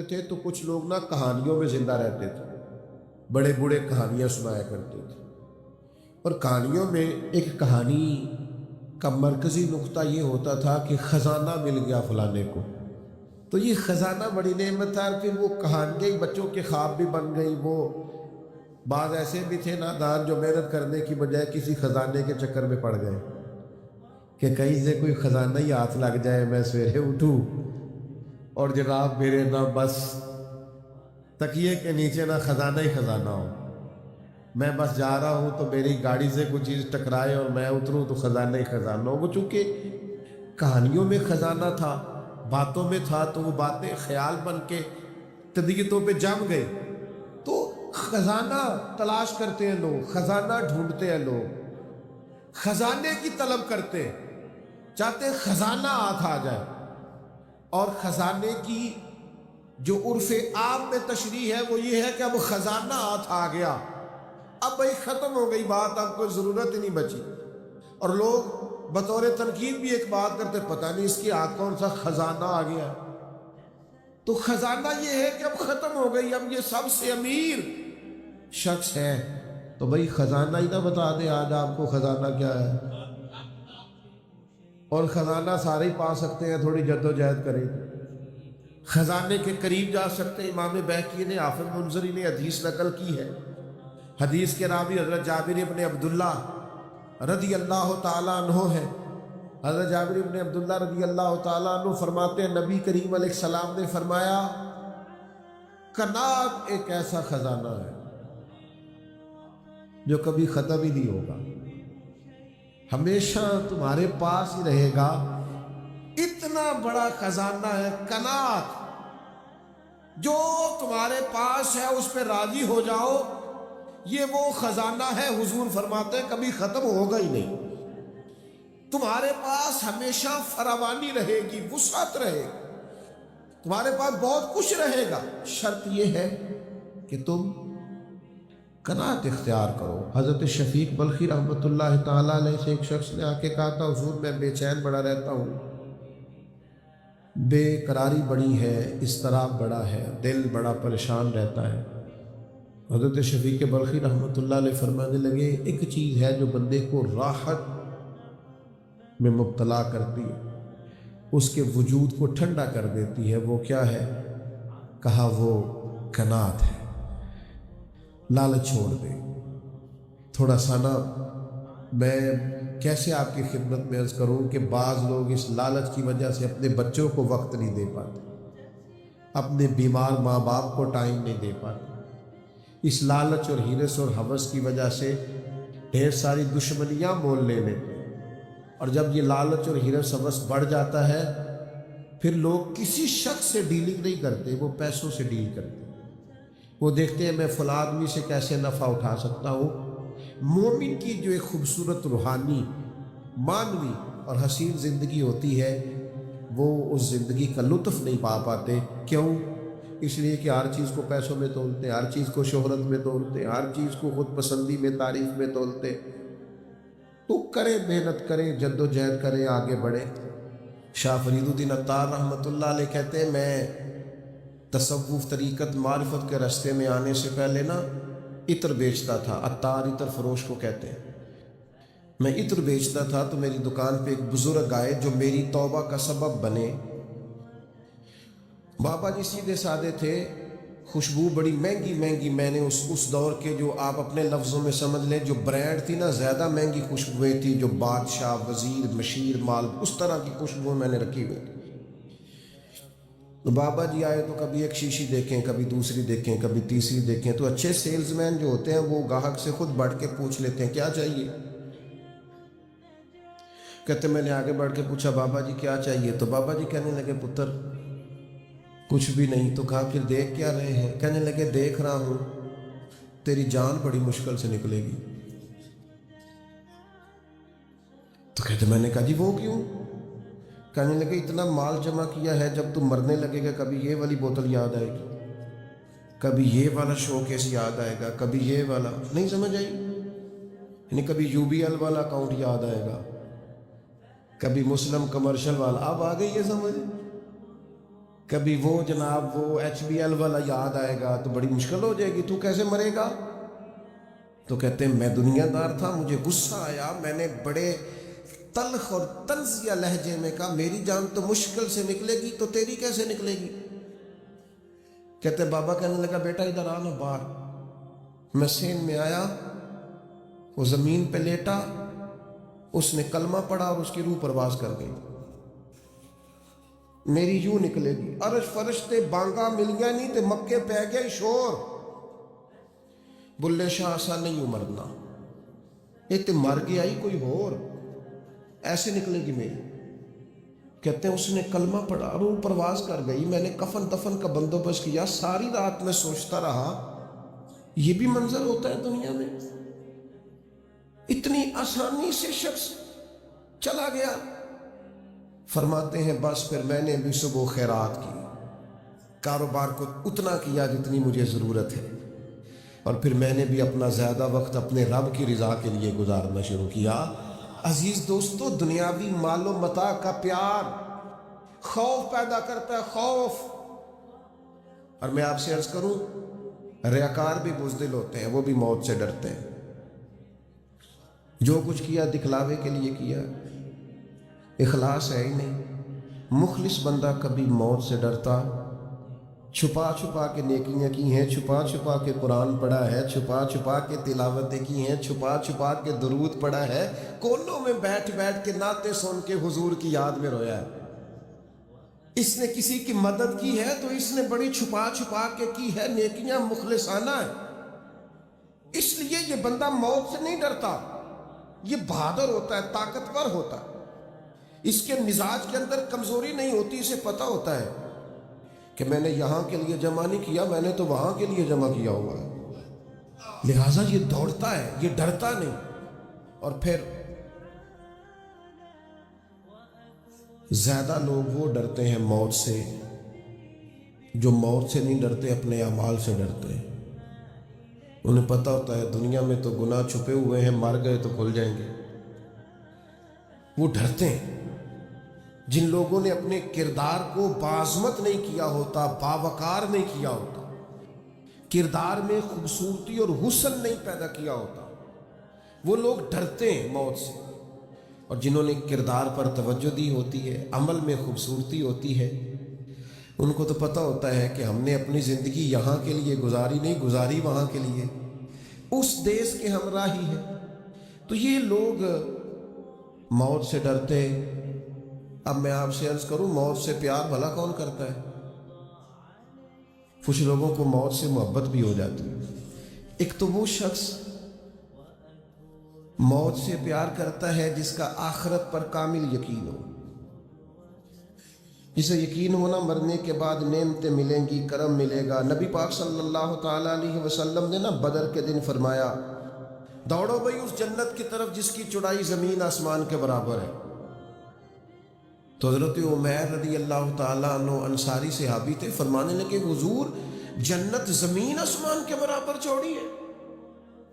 تھے تو کچھ لوگ نا کہانیوں میں زندہ رہتے تھے، بڑے بوڑھے کہانیاں سنایا کرتے تھے، اور کہانیوں میں ایک کہانی کا مرکزی نقطہ یہ ہوتا تھا کہ خزانہ مل گیا فلانے کو، تو یہ خزانہ بڑی نعمت تھا۔ پھر وہ کہانیاں ہی بچوں کے خواب بھی بن گئی۔ وہ بعض ایسے بھی تھے نادان جو محنت کرنے کی بجائے کسی خزانے کے چکر میں پڑ گئے کہ کہیں سے کوئی خزانہ ہی ہاتھ لگ جائے، میں سویرے اٹھوں اور جناب میرے نہ بس تکیے کے نیچے نہ خزانہ ہی خزانہ ہو، میں بس جا رہا ہوں تو میری گاڑی سے کوئی چیز ٹکرائے اور میں اتروں تو خزانہ ہی خزانہ ہو۔ وہ چونکہ کہانیوں میں خزانہ تھا، باتوں میں تھا، تو وہ باتیں خیال بن کے طبیعتوں پہ جم گئے، تو خزانہ تلاش کرتے ہیں لوگ، خزانہ ڈھونڈتے ہیں لوگ، خزانے کی طلب کرتے ہیں، چاہتے ہیں خزانہ ہاتھ آ جائے۔ اور خزانے کی جو عرف عام میں تشریح ہے وہ یہ ہے کہ اب خزانہ ہاتھ آ گیا، اب بھائی ختم ہو گئی بات، اب کوئی ضرورت ہی نہیں بچی۔ اور لوگ بطور تنقید بھی ایک بات کرتے، پتہ نہیں اس کے ہاتھ کون سا خزانہ آ گیا۔ تو خزانہ یہ ہے کہ اب ختم ہو گئی، اب یہ سب سے امیر شخص ہے، تو بھائی خزانہ ہی نہ بتا دے آج آپ کو خزانہ کیا ہے۔ اور خزانہ سارے ہی پا سکتے ہیں، تھوڑی جد و جہد کریں، خزانے کے قریب جا سکتے ہیں۔ امام بہقی نے، حافظ منذری نے حدیث نقل کی ہے، حدیث کے راوی حضرت جابر ابن عبداللہ رضی اللہ تعالیٰ عنہ ہے۔ حضرت جابر ابن عبداللہ رضی اللہ تعالیٰ عنہ فرماتے ہیں نبی کریم علیہ السلام نے فرمایا، قناعت ایک ایسا خزانہ ہے جو کبھی ختم ہی نہیں ہوگا، ہمیشہ تمہارے پاس ہی رہے گا۔ اتنا بڑا خزانہ ہے قناعت، جو تمہارے پاس ہے اس پہ راضی ہو جاؤ، یہ وہ خزانہ ہے، حضور فرماتے ہیں کبھی ختم ہوگا ہی نہیں، تمہارے پاس ہمیشہ فراوانی رہے گی، وسعت رہے گی، تمہارے پاس بہت کچھ رہے گا، شرط یہ ہے کہ تم قناعت اختیار کرو۔ حضرت شفیق بلخی رحمۃ اللہ تعالیٰ علیہ سے ایک شخص نے آ کے کہا تھا، حضور میں بے چین بڑا رہتا ہوں، بے قراری بڑی ہے، اضطراب بڑا ہے، دل بڑا پریشان رہتا ہے۔ حضرت شفیق بلخی رحمۃ اللہ علیہ فرمانے لگے، ایک چیز ہے جو بندے کو راحت میں مبتلا کرتی ہے، اس کے وجود کو ٹھنڈا کر دیتی ہے، وہ کیا ہے؟ کہا وہ قناعت ہے۔ لالچ چھوڑ دے۔ تھوڑا سا نا میں کیسے آپ کی خدمت میں عرض کروں کہ بعض لوگ اس لالچ کی وجہ سے اپنے بچوں کو وقت نہیں دے پاتے، اپنے بیمار ماں باپ کو ٹائم نہیں دے پاتے، اس لالچ اور ہرس اور ہوس کی وجہ سے ڈھیر ساری دشمنیاں مول لے لیتے ہیں۔ اور جب یہ لالچ اور ہرس ہوس بڑھ جاتا ہے، پھر لوگ کسی شخص سے ڈیلنگ نہیں کرتے، وہ پیسوں سے ڈیل کرتے ہیں، وہ دیکھتے ہیں میں فلاں آدمی سے کیسے نفع اٹھا سکتا ہوں۔ مومن کی جو ایک خوبصورت روحانی، معنوی اور حسین زندگی ہوتی ہے، وہ اس زندگی کا لطف نہیں پا پاتے۔ کیوں؟ اس لیے کہ ہر چیز کو پیسوں میں تولتے، ہر چیز کو شہرت میں تولتے، ہر چیز کو خود پسندی میں، تعریف میں تولتے۔ تو کریں، محنت کریں، جد و جہد کریں، آگے بڑھیں۔ شاہ فرید الدین عطار رحمۃ اللہ علیہ کہتے ہیں، میں تصوف، طریقت، معرفت کے راستے میں آنے سے پہلے نا عطر بیچتا تھا، عطار عطر فروش کو کہتے ہیں۔ میں عطر بیچتا تھا تو میری دکان پہ ایک بزرگ آئے جو میری توبہ کا سبب بنے۔ بابا جی سیدھے سادے تھے، خوشبو بڑی مہنگی مہنگی، میں نے اس دور کے جو آپ اپنے لفظوں میں سمجھ لیں جو برانڈ تھی نا، زیادہ مہنگی خوشبوئیں تھی، جو بادشاہ، وزیر، مشیر، مال، اس طرح کی خوشبو میں نے رکھی ہوئی تھی۔ تو بابا جی آئے تو کبھی ایک شیشی دیکھیں، کبھی دوسری دیکھیں، کبھی تیسری دیکھیں، تو اچھے سیلز مین جو ہوتے ہیں وہ گاہک سے خود بڑھ کے پوچھ لیتے ہیں کیا چاہیے۔ کہتے میں نے آگے بڑھ کے پوچھا بابا جی کیا چاہیے، تو بابا جی کہنے لگے پتر کچھ بھی نہیں۔ تو کہا پھر دیکھ کیا رہے ہیں؟ کہنے لگے دیکھ رہا ہوں تیری جان بڑی مشکل سے نکلے گی۔ تو کہتے میں نے کہا جی وہ کیوں؟ کہنے لگے اتنا مال جمع کیا ہے، جب تم مرنے لگے گا کبھی یہ والی بوتل یاد آئے گی، کبھی یہ والا شو کیس یاد آئے گا، کبھی یہ والا، نہیں سمجھ آئی؟ یعنی کبھی یو بی ایل والا اکاؤنٹ یاد آئے گا، کبھی مسلم کمرشل والا، اب آ گئی یہ سمجھ؟ کبھی وہ جناب وہ HBL والا یاد آئے گا تو بڑی مشکل ہو جائے گی، تو کیسے مرے گا؟ تو کہتے ہیں میں دنیا دار تھا، مجھے غصہ آیا، میں نے بڑے تلخ اور طنزیہ لہجے میں کہا میری جان تو مشکل سے نکلے گی تو تیری کیسے نکلے گی؟ کہتے بابا کہنے لگا بیٹا ادھر آنا باہر۔ میں سین میں آیا، وہ زمین پہ لیٹا، اس نے کلمہ پڑھا اور اس کی روح پرواز کر گئی، میری یوں نکلے گی۔ عرش فرشتے بانگا ملیاں نہیں تے مکے پہ گئے شور، بلے شاہ ایسا نہیں مرنا، یہ تے مر گیا ہی کوئی اور، ایسے نکلے گی میری۔ کہتے ہیں اس نے کلمہ پڑھا، روح پرواز کر گئی، میں نے کفن دفن کا بندوبست کیا، ساری رات میں سوچتا رہا یہ بھی منظر ہوتا ہے دنیا میں، اتنی آسانی سے شخص چلا گیا۔ فرماتے ہیں بس پھر میں نے بھی صبح خیرات کی، کاروبار کو اتنا کیا جتنی مجھے ضرورت ہے، اور پھر میں نے بھی اپنا زیادہ وقت اپنے رب کی رضا کے لیے گزارنا شروع کیا۔ عزیز دوستو، دنیاوی مال و متاع کا پیار خوف پیدا کرتا ہے، خوف۔ اور میں آپ سے عرض کروں، ریاکار بھی بزدل ہوتے ہیں، وہ بھی موت سے ڈرتے ہیں، جو کچھ کیا دکھلاوے کے لیے کیا، اخلاص ہے ہی نہیں۔ مخلص بندہ کبھی موت سے ڈرتا، چھپا چھپا کے نیکیاں کی ہیں، چھپا چھپا کے قرآن پڑھا ہے، چھپا چھپا کے تلاوتیں کی ہیں، چھپا چھپا کے درود پڑھا ہے، کونوں میں بیٹھ بیٹھ کے نعتیں سن کے حضور کی یاد میں رویا ہے۔ اس نے کسی کی مدد کی ہے تو اس نے بڑی چھپا چھپا کے کی ہے، نیکیاں مخلصانہ ہے۔ اس لیے یہ بندہ موت سے نہیں ڈرتا، یہ بہادر ہوتا ہے، طاقتور ہوتا ہے، اس کے مزاج کے اندر کمزوری نہیں ہوتی، اسے پتہ ہوتا ہے کہ میں نے یہاں کے لیے جمع نہیں کیا، میں نے تو وہاں کے لیے جمع کیا ہوا ہے، لہٰذا یہ دوڑتا ہے، یہ ڈرتا نہیں۔ اور پھر زیادہ لوگ وہ ڈرتے ہیں موت سے جو موت سے نہیں ڈرتے، اپنے اعمال سے ڈرتے ہیں۔ انہیں پتہ ہوتا ہے دنیا میں تو گناہ چھپے ہوئے ہیں، مر گئے تو کھل جائیں گے، وہ ڈرتے ہیں۔ جن لوگوں نے اپنے کردار کو باعظمت نہیں کیا ہوتا، باوقار نہیں کیا ہوتا، کردار میں خوبصورتی اور حسن نہیں پیدا کیا ہوتا، وہ لوگ ڈرتے ہیں موت سے۔ اور جنہوں نے کردار پر توجہ دی ہوتی ہے، عمل میں خوبصورتی ہوتی ہے، ان کو تو پتہ ہوتا ہے کہ ہم نے اپنی زندگی یہاں کے لیے گزاری نہیں، گزاری وہاں کے لیے، اس دیس کے ہمراہی ہے۔ تو یہ لوگ موت سے ڈرتے۔ اب میں آپ سے عرض کروں، موت سے پیار بھلا کون کرتا ہے؟ کچھ لوگوں کو موت سے محبت بھی ہو جاتی ہے۔ ایک تو وہ شخص موت سے پیار کرتا ہے جس کا آخرت پر کامل یقین ہو، جسے یقین ہونا مرنے کے بعد نعمتیں ملیں گی، کرم ملے گا۔ نبی پاک صلی اللہ تعالیٰ علیہ وسلم نے بدر کے دن فرمایا دوڑو بھائی اس جنت کی طرف جس کی چوڑائی زمین آسمان کے برابر ہے۔ تو حضرت عمیر رضی اللہ تعالیٰ عنہ انصاری صحابی تھے، فرمانے لگے حضور جنت زمین آسمان کے برابر چوڑی ہے؟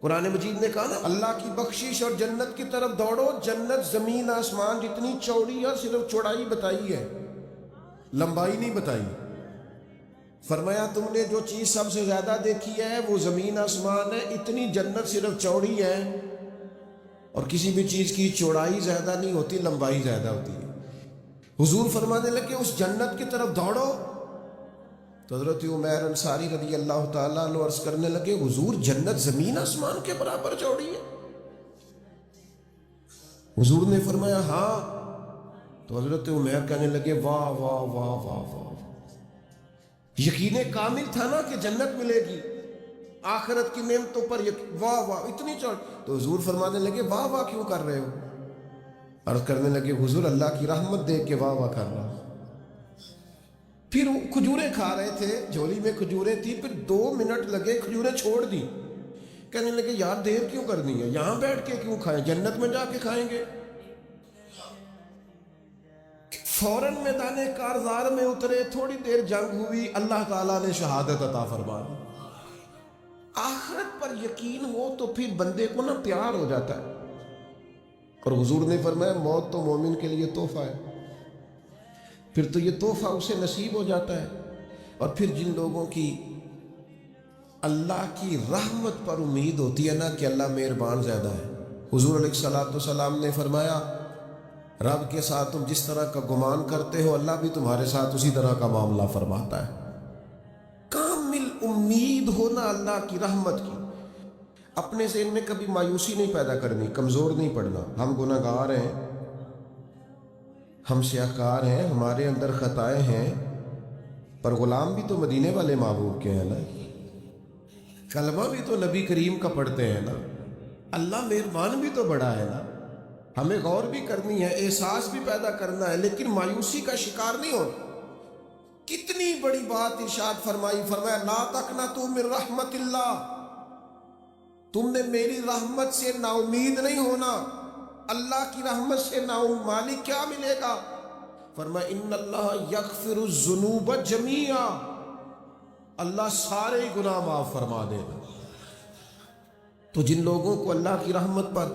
قرآن مجید نے کہا نا اللہ کی بخشش اور جنت کی طرف دوڑو، جنت زمین آسمان جتنی چوڑی ہے، صرف چوڑائی بتائی ہے، لمبائی نہیں بتائی۔ فرمایا تم نے جو چیز سب سے زیادہ دیکھی ہے وہ زمین آسمان ہے، اتنی جنت صرف چوڑی ہے، اور کسی بھی چیز کی چوڑائی زیادہ نہیں ہوتی، لمبائی زیادہ ہوتی ہے۔ حضور فرمانے لگے اس جنت کی طرف دوڑو، تو حضرت عمیر انصاری رضی اللہ تعالیٰ عنہ عرض کرنے لگے حضور جنت زمین آسمان کے برابر چوڑی ہے؟ حضور نے فرمایا ہاں۔ تو حضرت عمیر کہنے لگے واہ واہ واہ واہ واہ، یقین کامل تھا نا کہ جنت ملے گی، آخرت کی نعمتوں پر واہ واہ اتنی چوڑ۔ تو حضور فرمانے لگے واہ واہ کیوں کر رہے ہو؟ عرض کرنے لگے حضور اللہ کی رحمت دیکھ کے واہ واہ کر رہا ہوں۔ پھر کھجوریں کھا رہے تھے، جھولی میں کھجوریں تھی، پھر 2 منٹ لگے کھجوریں چھوڑ دی، کہنے لگے یار دیر کیوں کرنی ہے، یہاں بیٹھ کے کیوں کھائیں، جنت میں جا کے کھائیں گے۔ فوراً میدان کارزار میں اترے، تھوڑی دیر جنگ ہوئی، اللہ تعالیٰ نے شہادت عطا فرما دی۔ آخرت پر یقین ہو تو پھر بندے کو نا پیار ہو جاتا ہے۔ اور حضور نے فرمایا موت تو مومن کے لیے تحفہ ہے، پھر تو یہ تحفہ اسے نصیب ہو جاتا ہے۔ اور پھر جن لوگوں کی اللہ کی رحمت پر امید ہوتی ہے نا کہ اللہ مہربان زیادہ ہے، حضور علیہ الصلوۃ والسلام نے فرمایا رب کے ساتھ تم جس طرح کا گمان کرتے ہو اللہ بھی تمہارے ساتھ اسی طرح کا معاملہ فرماتا ہے۔ کامل امید ہونا اللہ کی رحمت کی، اپنے ذہن میں کبھی مایوسی نہیں پیدا کرنی، کمزور نہیں پڑنا۔ ہم گناہ گار ہیں، ہم سیاہکار ہیں، ہمارے اندر خطائیں ہیں، پر غلام بھی تو مدینے والے محبوب کے ہیں نا، کلمہ بھی تو نبی کریم کا پڑھتے ہیں نا، اللہ مہربان بھی تو بڑا ہے نا۔ ہمیں غور بھی کرنی ہے، احساس بھی پیدا کرنا ہے، لیکن مایوسی کا شکار نہیں ہونا۔ کتنی بڑی بات ارشاد فرمایا لا تقنطوا من رحمت اللہ، تم نے میری رحمت سے نا امید نہیں ہونا۔ اللہ کی رحمت سے نا مالک کیا ملے گا؟ فرمایا ان اللہ یغفر الذنوب جمیعا، اللہ سارے گناہ معاف فرما دے گا۔ تو جن لوگوں کو اللہ کی رحمت پر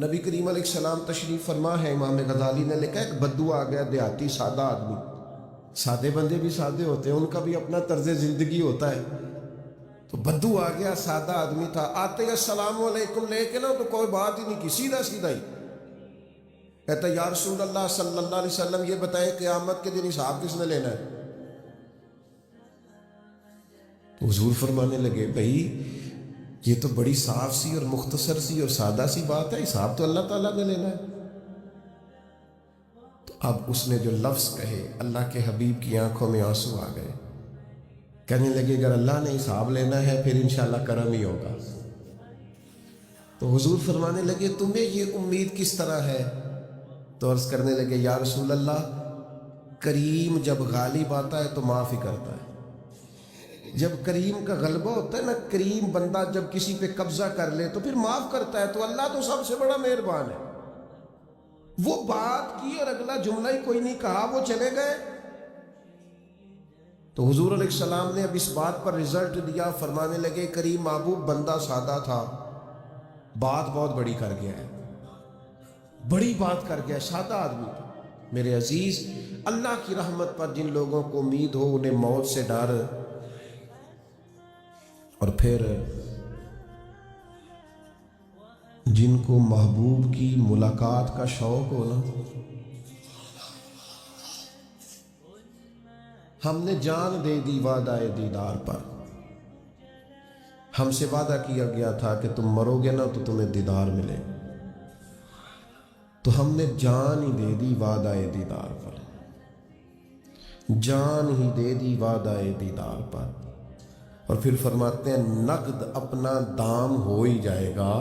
نبی کریم علیہ السلام تشریف فرما ہے، امام غزالی نے لکھا ایک بدو آ گیا دیہاتی سادہ آدمی، سادے بندے بھی سادے ہوتے ہیں، ان کا بھی اپنا طرز زندگی ہوتا ہے۔ تو بدو آ گیا، سادہ آدمی تھا، آتے ہی السلام علیکم لے کے نا تو کوئی بات ہی نہیں کی، سیدھا سیدھا ہی کہتا یا رسول اللہ صلی اللہ علیہ وسلم یہ بتائیں قیامت کے دن حساب کس نے لینا ہے؟ تو حضور فرمانے لگے بھائی یہ تو بڑی صاف سی اور مختصر سی اور سادہ سی بات ہے، حساب تو اللہ تعالیٰ نے لینا ہے۔ تو اب اس نے جو لفظ کہے اللہ کے حبیب کی آنکھوں میں آنسو آ گئے، کہنے لگے اگر اللہ نے حساب لینا ہے پھر انشاءاللہ کرم ہی ہوگا۔ تو حضور فرمانے لگے تمہیں یہ امید کس طرح ہے؟ تو عرض کرنے لگے یا رسول اللہ کریم جب غالب آتا ہے تو معاف ہی کرتا ہے۔ جب کریم کا غلبہ ہوتا ہے نا، کریم بندہ جب کسی پہ قبضہ کر لے تو پھر معاف کرتا ہے، تو اللہ تو سب سے بڑا مہربان ہے۔ وہ بات کی اور اگلا جملہ ہی کوئی نہیں کہا، وہ چلے گئے۔ تو حضور علیہ السلام نے اب اس بات پر رزلٹ دیا، فرمانے لگے کریم محبوب بندہ سادہ تھا، بات بہت بڑی کر گیا ہے، بڑی بات کر گیا، سادہ آدمی تھا۔ میرے عزیز، اللہ کی رحمت پر جن لوگوں کو امید ہو انہیں موت سے ڈر، اور پھر جن کو محبوب کی ملاقات کا شوق ہو نا، ہم نے جان دے دی وعدہ دیدار پر، ہم سے وعدہ کیا گیا تھا کہ تم مرو گے نا تو تمہیں دیدار ملے، تو ہم نے جان ہی دے دی وعدہ دیدار پر، جان ہی دے دی وعدہ دیدار پر۔ اور پھر فرماتے ہیں نقد اپنا دام ہو ہی جائے گا،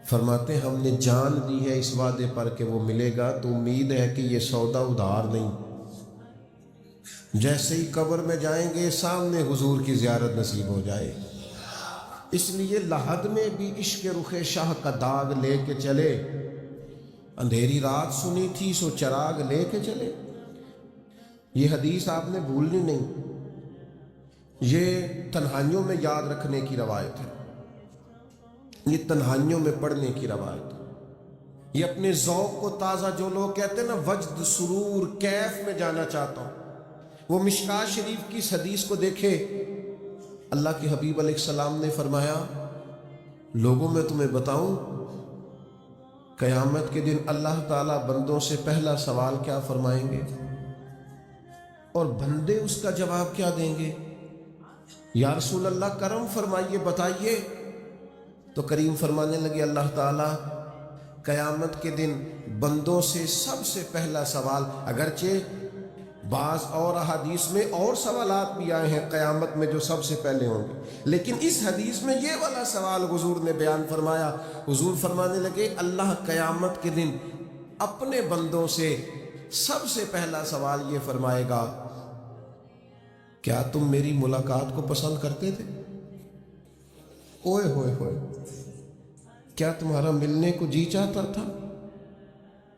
فرماتے ہیں ہم نے جان دی ہے اس وعدے پر کہ وہ ملے گا، تو امید ہے کہ یہ سودا ادھار نہیں۔ جیسے ہی قبر میں جائیں گے سامنے حضور کی زیارت نصیب ہو جائے، اس لیے لحد میں بھی عشق رخ شاہ کا داغ لے کے چلے، اندھیری رات سنی تھی سو چراغ لے کے چلے۔ یہ حدیث آپ نے بھولنی نہیں، یہ تنہائیوں میں یاد رکھنے کی روایت ہے، یہ تنہائیوں میں پڑھنے کی روایت ہے۔ یہ اپنے ذوق کو تازہ، جو لوگ کہتے ہیں نا وجد سرور کیف میں جانا چاہتا ہوں، وہ مشکاہ شریف کی اس حدیث کو دیکھے۔ اللہ کے حبیب علیہ السلام نے فرمایا لوگوں میں تمہیں بتاؤں قیامت کے دن اللہ تعالیٰ بندوں سے پہلا سوال کیا فرمائیں گے اور بندے اس کا جواب کیا دیں گے؟ یا رسول اللہ کرم فرمائیے، بتائیے۔ تو کریم فرمانے لگے اللہ تعالیٰ قیامت کے دن بندوں سے سب سے پہلا سوال، اگرچہ بعض اور احادیث میں اور سوالات بھی آئے ہیں قیامت میں جو سب سے پہلے ہوں گے، لیکن اس حدیث میں یہ والا سوال حضور نے بیان فرمایا۔ حضور فرمانے لگے اللہ قیامت کے دن اپنے بندوں سے سب سے پہلا سوال یہ فرمائے گا کیا تم میری ملاقات کو پسند کرتے تھے؟ اوئے ہوئے ہوئے، کیا تمہارا ملنے کو جی چاہتا تھا؟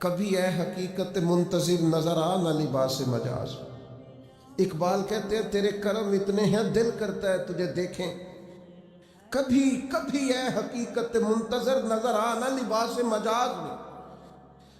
کبھی اے حقیقت منتظر نظر آ نہ لباس مجاز۔ اقبال کہتے ہیں تیرے کرم اتنے ہیں دل کرتا ہے تجھے دیکھیں، کبھی اے حقیقت منتظر نظر آ نہ لباس مجاز میں۔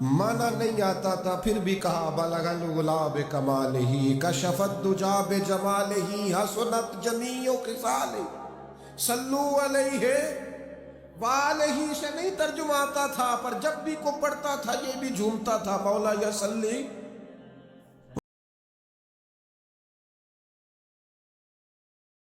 مانا نہیں آتا تھا پھر بھی کہا بلغ الغلاب کمالہ کشفت دجا بجمالہ حسنت جمیع خصالہ صلو علیہ وآلہ سے نہیں ترجمہ آتا تھا، پر جب بھی کو پڑھتا تھا یہ بھی جھومتا تھا مولا یا صلی